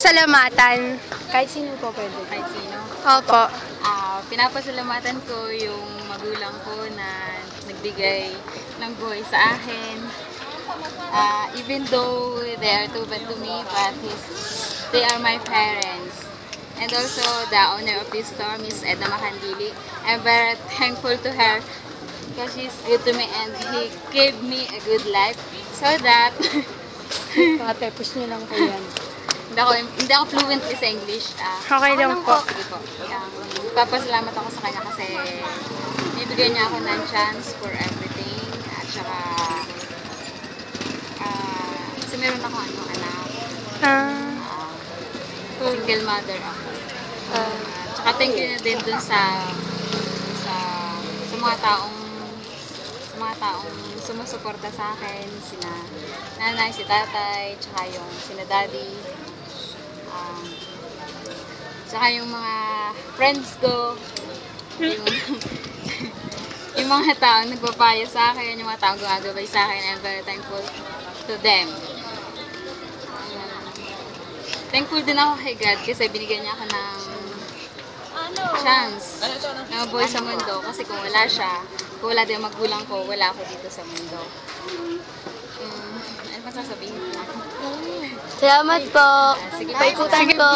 pinapasalamatan? Kahit sino po pwede. Kahit sino. Opo. Pinapasalamatan ko yung magulang ko na nagbigay ng buhay sa akin. Even though they are too bad to me, but they are my parents. And also the owner of this store, Miss Edna Macandili. I'm very thankful to her because she's good to me and he gave me a good life so that Ate, push nyo lang po yan. hindi ako fluently sa English. Okay lang po. Sige po. Papasalamat ako sa kanya kasi nibigyan niya ako ng chance for everything. At saka, kasi meron ako anak. Single mother ako. At saka thank you na din dun sa mga taong sumusuporta sa akin, sina nanay, si tatay, tsaka yung sina daddy, tsaka yung mga friends ko, yung mga taong nagpapayo sa akin, yung mga taong gumagabay sa akin, I'm very thankful to them. Thankful din ako kay God kasi binigyan niya ako ng chance na mabuhay sa mundo kasi kung wala siya, kung wala din magulang ko, wala ako dito sa mundo. Ano pa sasabihin ko? Salamat po. Sige, Paikutan po.